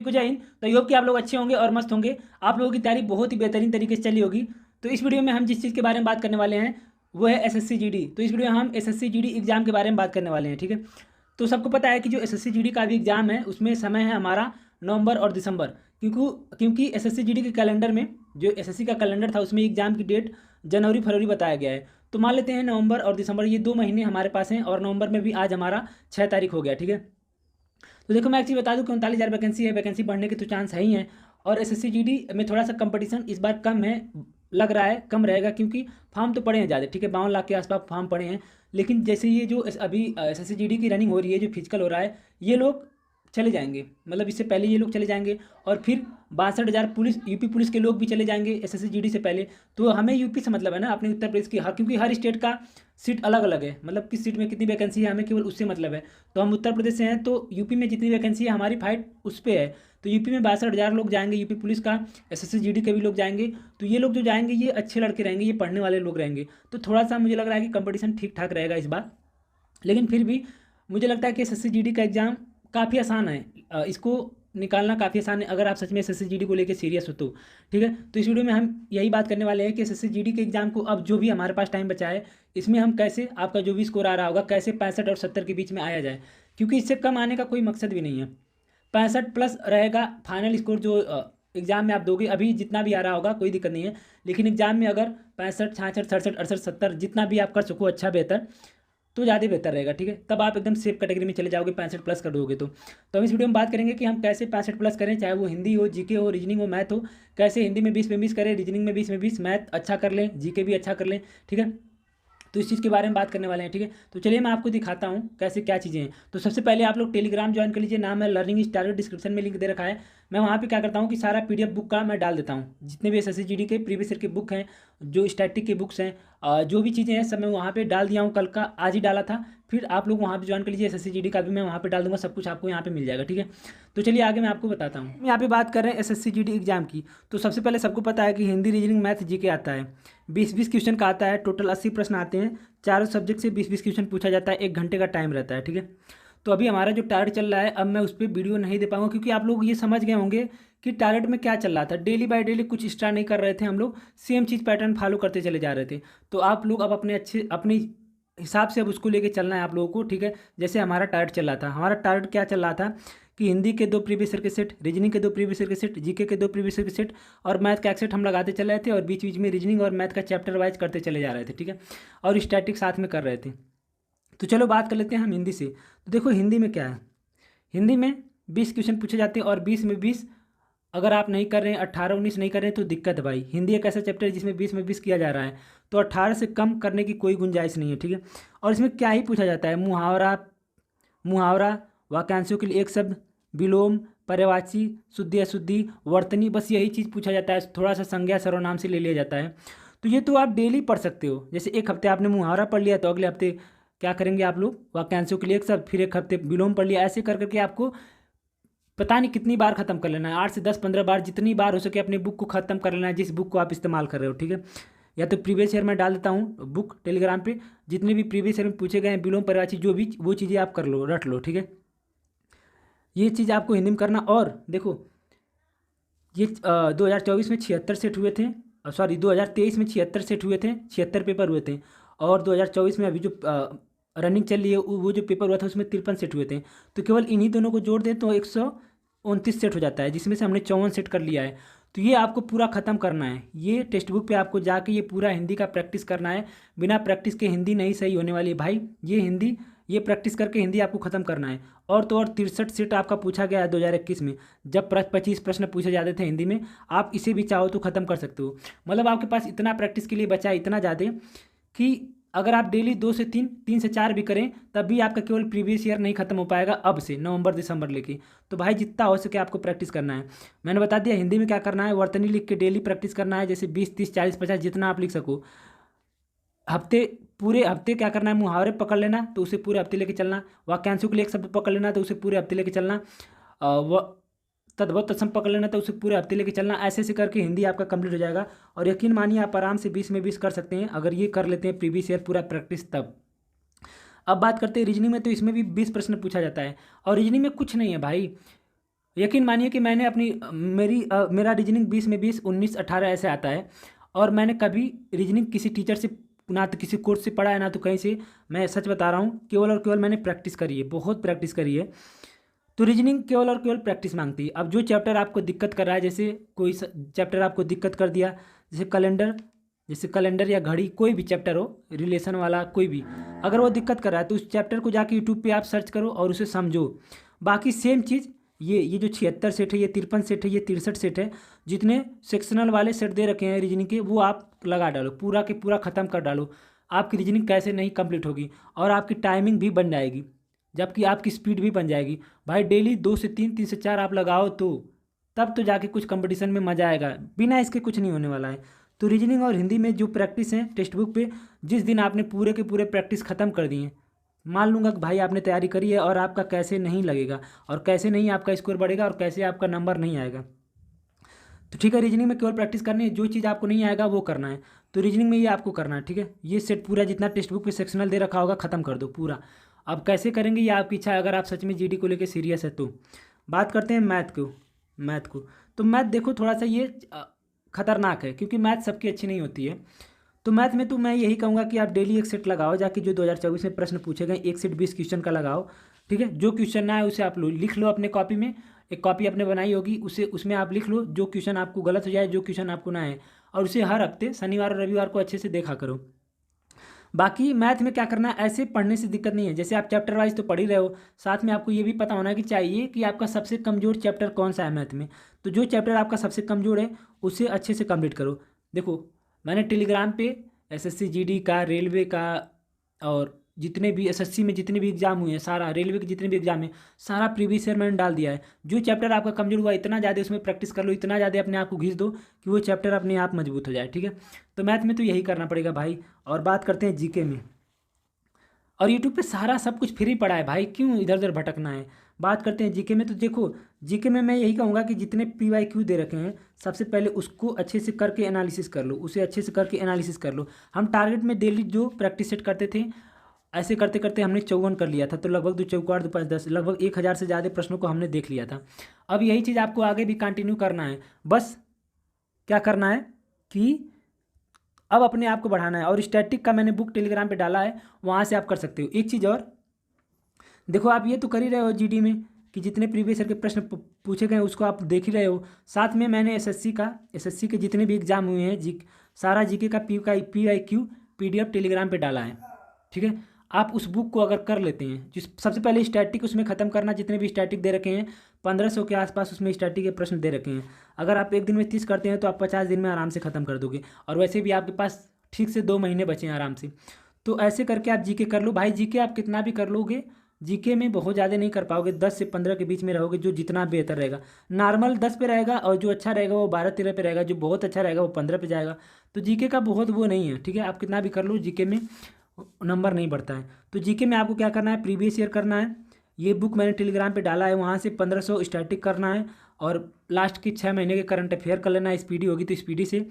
तो जय हिंद। तो योग कि आप लोग अच्छे होंगे और मस्त होंगे। आप लोगों की तैयारी बहुत ही बेहतरीन तरीके से चली होगी। तो इस वीडियो में हम जिस चीज़ के बारे में बात करने वाले हैं वो है एसएससी जीडी। तो इस वीडियो में हम एसएससी जीडी एग्जाम के बारे में बात करने वाले हैं, ठीक है। तो सबको पता है कि जो एसएससी जीडी का भी एग्जाम है उसमें समय है हमारा नवंबर और दिसंबर, क्योंकि एसएससी जीडी के कैलेंडर में, जो एसएससी का कैलेंडर था उसमें एग्जाम की डेट जनवरी फरवरी बताया गया है। तो मान लेते हैं नवंबर और दिसंबर ये 2 महीने हमारे पास हैं, और नवंबर में भी आज हमारा 6 तारीख हो गया, ठीक है। तो देखो मैं एक चीज़ बता दूं कि 39,000 वैकेंसी है, वैकेंसी बढ़ने के तो चांस है ही हैं। और एसएससी जीडी में थोड़ा सा कंपटीशन इस बार कम है, लग रहा है कम रहेगा, क्योंकि फॉर्म तो पड़े हैं ज़्यादा, ठीक है। 52 लाख के आसपास फॉर्म पड़े हैं। लेकिन जैसे ये जो अभी एसएससी जीडी की रनिंग हो रही है, जो फिजिकल हो रहा है, ये लोग चले जाएंगे, मतलब इससे पहले ये लोग चले जाएंगे। और फिर 62,000 पुलिस, यूपी पुलिस के लोग भी चले जाएंगे एसएससी जीडी से पहले। तो हमें यूपी से मतलब है ना, अपने उत्तर प्रदेश की, हर, क्योंकि हर स्टेट का सीट अलग अलग है, मतलब किस सीट में कितनी वैकेंसी है हमें केवल उससे मतलब है। तो हम उत्तर प्रदेश से हैं, तो यूपी में जितनी वैकेंसी है हमारी फाइट उस पर है। तो यूपी में 62,000 लोग जाएंगे यूपी पुलिस का, एसएससी जीडी के भी लोग जाएंगे। तो ये लोग जो जाएंगे ये अच्छे लड़के रहेंगे, ये पढ़ने वाले लोग रहेंगे। तो थोड़ा सा मुझे लग रहा है कि कंपटीशन ठीक ठाक रहेगा इस बार। लेकिन फिर भी मुझे लगता है कि एसएससी जीडी का एग्ज़ाम काफ़ी आसान है। इसको निकालना काफ़ी आसान है अगर आप सच में एसएससी जीडी को लेकर सीरियस हो तो, ठीक है। तो इस वीडियो में हम यही बात करने वाले हैं कि एसएससी जीडी के एग्जाम को अब जो भी हमारे पास टाइम बचा है इसमें हम कैसे, आपका जो भी स्कोर आ रहा होगा, कैसे 65 और 70 के बीच में आया जाए, क्योंकि इससे कम आने का कोई मकसद भी नहीं है। 65+ रहेगा फाइनल स्कोर जो एग्जाम में आप दोगे। अभी जितना भी आ रहा होगा कोई दिक्कत नहीं है, लेकिन एग्जाम में अगर 65, 66, 67, 68, 70 जितना भी आप कर सको अच्छा बेहतर, तो ज़्यादा बेहतर रहेगा, ठीक है। तब आप एकदम सेफ कैटेगरी में चले जाओगे 65+ कर दोगे तो हम इस वीडियो में बात करेंगे कि हम कैसे 65+ करें, चाहे वो हिंदी हो, जीके हो, रीजनिंग हो, मैथ हो। कैसे हिंदी में 20 में 20 करें, रीजनिंग में 20 में 20, मैथ अच्छा कर लें, जीके भी अच्छा कर लें, ठीक है। तो इस चीज़ के बारे में बात करने वाले हैं, ठीक है। तो चलिए मैं आपको दिखाता हूँ कैसे क्या चीज़ें हैं। तो सबसे पहले आप लोग टेलीग्राम ज्वाइन कर लीजिए, नाम है लर्निंग स्टार, डिस्क्रिप्शन में लिंक दे रखा है। मैं वहाँ पे क्या करता हूँ कि सारा पीडीएफ बुक का मैं डाल देता हूँ, जितने भी एसएससी जीडी के प्रीवियस ईयर के बुक हैं, जो स्टैटिक के बुक्स हैं, जो भी चीज़ें हैं सब मैं वहाँ पे डाल दिया हूँ, कल का आज ही डाला था। फिर आप लोग वहाँ पे ज्वाइन कर लीजिए, एसएससी जीडी का भी मैं वहाँ पे डाल दूँगा, सब कुछ आपको यहाँ पे मिल जाएगा, ठीक है। तो चलिए आगे मैं आपको बताता हूँ। यहाँ पे बात कर रहे हैं एसएससी जीडी एग्जाम की। तो सबसे पहले सबको पता है कि हिंदी, रीजनिंग, मैथ, जीके आता है। 20-20 क्वेश्चन का आता है, टोटल 80 प्रश्न आते हैं। चारों सब्जेक्ट से 20-20 क्वेश्चन पूछा जाता है, 1 घंटे का टाइम रहता है, ठीक है। तो अभी हमारा जो टारगेट चल रहा है, अब मैं उस पर वीडियो नहीं दे पाऊंगा, क्योंकि आप लोग ये समझ गए होंगे कि टारगेट में क्या चल रहा था। डेली बाय डेली कुछ एक्स्ट्रा नहीं कर रहे थे हम लोग, सेम चीज़ पैटर्न फॉलो करते चले जा रहे थे। तो आप लोग अब अपने हिसाब से अब उसको लेके चलना है आप लोगों को, ठीक है। जैसे हमारा टारगेट चल रहा था, हमारा टारगेट क्या चल रहा था कि हिंदी के 2 प्रीवियस ईयर के सेट, रीजनिंग के 2 प्रीवियस ईयर के सेट, जीके के 2 प्रीवियस ईयर के सेट, और मैथ का एक सेट हम लगाते चले रहे थे, और बीच बीच में रीजनिंग और मैथ का चैप्टर वाइज करते चले जा रहे थे, ठीक है। और स्टैटिक साथ में कर रहे थे। तो चलो बात कर लेते हैं हम हिंदी से। तो देखो हिंदी में क्या है, हिंदी में 20 क्वेश्चन पूछे जाते हैं, और 20 में 20 अगर आप नहीं कर रहे हैं, 18-19 नहीं कर रहे हैं तो दिक्कत है भाई। हिंदी एक ऐसा चैप्टर है जिसमें 20 में 20 किया जा रहा है, तो 18 से कम करने की कोई गुंजाइश नहीं है, ठीक है। और इसमें क्या ही पूछा जाता है, मुहावरा, वाक्यांशों के लिए एक शब्द, विलोम, पर्यायवाची, शुद्धि अशुद्धि, वर्तनी, बस यही चीज़ पूछा जाता है। थोड़ा सा संज्ञा सर्वनाम से ले लिया जाता है। तो ये तो आप डेली पढ़ सकते हो। जैसे एक हफ्ते आपने मुहावरा पढ़ लिया, तो अगले हफ्ते क्या करेंगे आप लोग, वाक्यांशों के लिए एक शब्द, फिर एक हफ्ते विलोम पढ़ लिया। ऐसे कर करके आपको पता नहीं कितनी बार ख़त्म कर लेना है, 8 से 10, 15 बार, जितनी बार हो सके अपने बुक को ख़त्म कर लेना है, जिस बुक को आप इस्तेमाल कर रहे हो, ठीक है। या तो प्रीवियस ईयर में डाल देता हूँ बुक टेलीग्राम पे, जितने भी प्रीवियस ईयर में पूछे गए हैं, विलोम, पर्यायवाची, जो भी वो चीज़ें आप कर लो, रट लो, ठीक है। ये चीज़ आपको हिंदी में करना। और देखो ये 2024 में 76 सेट हुए थे, सॉरी 2023 में 76 सेट हुए थे, 76 पेपर हुए थे। और 2024 में अभी जो रनिंग चल रही है वो जो पेपर हुआ था उसमें 53 सेट हुए थे। तो केवल इन्हीं दोनों को जोड़ दें तो 129 सेट हो जाता है, जिसमें से हमने 54 सेट कर लिया है। तो ये आपको पूरा ख़त्म करना है। ये टेक्स्ट बुक पे आपको जाके ये पूरा हिंदी का प्रैक्टिस करना है। बिना प्रैक्टिस के हिंदी नहीं सही होने वाली है भाई। ये प्रैक्टिस करके हिंदी आपको ख़त्म करना है। और तो और 63 सेट आपका पूछा गया है 2021 में, जब 25 प्रश्न पूछे जाते थे हिंदी में। आप इसे भी चाहो तो ख़त्म कर सकते हो। मतलब आपके पास इतना प्रैक्टिस के लिए बचा है, इतना ज़्यादा कि अगर आप डेली 2 से 3, 3 से 4 भी करें, तब भी आपका केवल प्रीवियस ईयर नहीं खत्म हो पाएगा अब से, नवंबर दिसंबर लेके। तो भाई जितना हो सके आपको प्रैक्टिस करना है। मैंने बता दिया हिंदी में क्या करना है, वर्तनी लिख के डेली प्रैक्टिस करना है, जैसे 20, 30, 40, 50 जितना आप लिख सको। पूरे हफ्ते क्या करना है, मुहावरे पकड़ लेना तो उसे पूरे हफ्ते लेके चलना, वाक्यांशों के लिए एक शब्द पकड़ लेना तो उसे पूरे हफ्ते लेके चलना, व तद्भव तत्सम पकड़ लेना तो उसे पूरे हफ्ते लेके चलना। ऐसे ऐसे करके हिंदी आपका कंप्लीट हो जाएगा। और यकीन मानिए आप आराम से 20 में 20 कर सकते हैं, अगर ये कर लेते हैं प्रीवियस ईयर पूरा प्रैक्टिस तब। अब बात करते हैं रीजनिंग में। तो इसमें भी 20 प्रश्न पूछा जाता है, और रीजनिंग में कुछ नहीं है भाई। यकीन मानिए कि मैंने अपनी मेरा रीजनिंग 20 में 20, 19, 18 ऐसे आता है। और मैंने कभी रीजनिंग किसी टीचर से, ना तो किसी कोर्स से पढ़ा है, ना तो कहीं से। मैं सच बता रहा हूँ, केवल और केवल मैंने प्रैक्टिस करी है, बहुत प्रैक्टिस करी है। तो रीजनिंग केवल और केवल प्रैक्टिस मांगती है। अब जो चैप्टर आपको दिक्कत कर रहा है, जैसे कोई चैप्टर आपको दिक्कत कर दिया, जैसे कैलेंडर या घड़ी, कोई भी चैप्टर हो, रिलेशन वाला कोई भी, अगर वो दिक्कत कर रहा है तो उस चैप्टर को जाके यूट्यूब पे आप सर्च करो और उसे समझो। बाकी सेम चीज़, ये जो 76 सेट है, ये 53 सेट है, ये 63 सेट है, जितने सेक्शनल वाले सेट दे रखे हैं रीजनिंग के, वो आप लगा डालो, पूरा के पूरा ख़त्म कर डालो। आपकी रीजनिंग कैसे नहीं कंप्लीट होगी, और आपकी टाइमिंग भी बन जाएगी, जबकि आपकी स्पीड भी बन जाएगी। भाई डेली 2 से 3, 3 से 4 आप लगाओ, तो तब तो जाके कुछ कंपटीशन में मज़ा आएगा, बिना इसके कुछ नहीं होने वाला है। तो रीजनिंग और हिंदी में जो प्रैक्टिस है टेक्स्ट बुक पे, जिस दिन आपने पूरे के पूरे प्रैक्टिस ख़त्म कर दिए, मान लूँगा कि भाई आपने तैयारी करी है, और आपका कैसे नहीं लगेगा, और कैसे नहीं आपका स्कोर बढ़ेगा, और कैसे आपका नंबर नहीं आएगा। तो ठीक है, रीजनिंग में केवल प्रैक्टिस करनी है, जो चीज़ आपको नहीं आएगा वो करना है। तो रीजनिंग में ये आपको करना है, ठीक है। ये सेट पूरा जितना टेक्स्ट बुक पे सेक्शनल दे रखा होगा ख़त्म कर दो पूरा। अब कैसे करेंगे ये आपकी इच्छा है, अगर आप सच में जीडी को लेकर सीरियस है तो। बात करते हैं मैथ को। तो मैथ देखो थोड़ा सा ये खतरनाक है, क्योंकि मैथ सबकी अच्छी नहीं होती है। तो मैथ में तो मैं यही कहूँगा कि आप डेली एक सेट लगाओ, जाके जो 2024 में प्रश्न पूछे गए, एक सेट 20 क्वेश्चन का लगाओ, ठीक है। जो क्वेश्चन ना है उसे आप लिख लो अपने कॉपी में, एक कॉपी आपने बनाई होगी, उसे उसमें आप लिख लो जो क्वेश्चन आपको गलत हो जाए, जो क्वेश्चन आपको ना है, और उसे हर हफ्ते शनिवार और रविवार को अच्छे से देखा करो। बाकी मैथ में क्या करना है, ऐसे पढ़ने से दिक्कत नहीं है, जैसे आप चैप्टर वाइज तो पढ़ ही रहे हो, साथ में आपको ये भी पता होना कि चाहिए कि आपका सबसे कमज़ोर चैप्टर कौन सा है मैथ में। तो जो चैप्टर आपका सबसे कमज़ोर है उसे अच्छे से कंप्लीट करो। देखो मैंने टेलीग्राम पे एसएससी जीडी का, रेलवे का, और जितने भी एसएससी में जितने भी एग्जाम हुए हैं, सारा रेलवे के जितने भी एग्जाम हैं, सारा प्रीवियस ईयर मैंने डाल दिया है। जो चैप्टर आपका कमजोर हुआ, इतना ज़्यादा उसमें प्रैक्टिस कर लो, इतना ज़्यादा अपने आप को घिस दो कि वो चैप्टर अपने आप मजबूत हो जाए, ठीक है। तो मैथ में तो यही करना पड़ेगा भाई। और बात करते हैं जीके में, और यूट्यूब पे सारा सब कुछ फ्री पड़ा है भाई, क्यों इधर उधर भटकना है। बात करते हैं जीके में। तो देखो जीके में मैं यही कहूँगा कि जितने PYQ दे रखे हैं, सबसे पहले उसको अच्छे से करके एनालिसिस कर लो, उसे अच्छे से करके एनालिसिस कर लो। हम टारगेट में डेली जो प्रैक्टिस सेट करते थे, ऐसे करते करते हमने 54 कर लिया था, तो लगभग 2 चौका 2 5 10, लगभग 1000 से ज़्यादा प्रश्नों को हमने देख लिया था। अब यही चीज़ आपको आगे भी कंटिन्यू करना है। बस क्या करना है कि अब अपने आप को बढ़ाना है। और स्टैटिक का मैंने बुक टेलीग्राम पे डाला है, वहाँ से आप कर सकते हो। एक चीज़ और देखो, आप ये तो कर ही रहे हो जीडी में कि जितने प्रीवियस ईयर के प्रश्न पूछे गए उसको आप देख ही रहे हो। साथ में मैंने एसएससी के जितने भी एग्जाम हुए हैं, सारा जीके का PYQ PDF टेलीग्राम पे डाला है, ठीक है। आप उस बुक को अगर कर लेते हैं, जिस सबसे पहले स्टैटिक उसमें ख़त्म करना, जितने भी स्टैटिक दे रखे हैं 1500 के आसपास उसमें स्टैटिक के प्रश्न दे रखे हैं। अगर आप एक दिन में 30 करते हैं तो आप 50 दिन में आराम से ख़त्म कर दोगे, और वैसे भी आपके पास ठीक से 2 महीने बचे हैं आराम से। तो ऐसे करके आप जीके कर लो भाई। जीके आप कितना भी कर लोगे, जीके में बहुत ज़्यादा नहीं कर पाओगे, 10 से 15 के बीच में रहोगे, जो जितना बेहतर रहेगा। नॉर्मल 10 पे रहेगा, और जो अच्छा रहेगा वो 12-13 पे रहेगा, जो बहुत अच्छा रहेगा वो 15 पे जाएगा। तो जीके का बहुत वो नहीं है, ठीक है। आप कितना भी कर लो, जीके में नंबर नहीं बढ़ता है। तो जीके में आपको क्या करना है, प्रीवियस ईयर करना है। ये बुक मैंने टेलीग्राम पे डाला है, वहाँ से 1500 स्टैटिक करना है, और लास्ट के 6 महीने के करंट अफेयर कर लेना है। स्पीडी होगी तो स्पीडी से,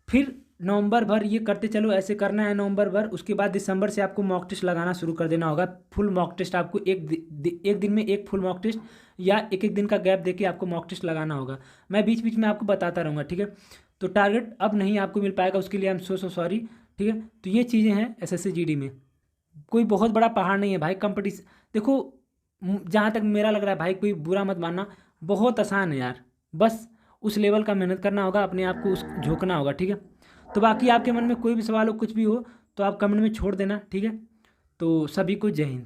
फिर नवंबर भर ये करते चलो, ऐसे करना है नवंबर भर। उसके बाद दिसंबर से आपको मॉक टेस्ट लगाना शुरू कर देना होगा। फुल मॉक टेस्ट आपको एक दिन में एक फुल मॉक टेस्ट, या एक दिन का गैप देके आपको मॉक टेस्ट लगाना होगा। मैं बीच बीच में आपको बताता रहूँगा, ठीक है। तो टारगेट अब नहीं आपको मिल पाएगा, उसके लिए हम सो सॉरी, ठीक है। तो ये चीज़ें हैं एसएससी जीडी में, कोई बहुत बड़ा पहाड़ नहीं है भाई। कंपटीशन देखो, जहाँ तक मेरा लग रहा है भाई, कोई बुरा मत मानना, बहुत आसान है यार। बस उस लेवल का मेहनत करना होगा, अपने आप को उस झोंकना होगा, ठीक है। तो बाकी आपके मन में कोई भी सवाल हो, कुछ भी हो, तो आप कमेंट में छोड़ देना, ठीक है। तो सभी को जय हिंद।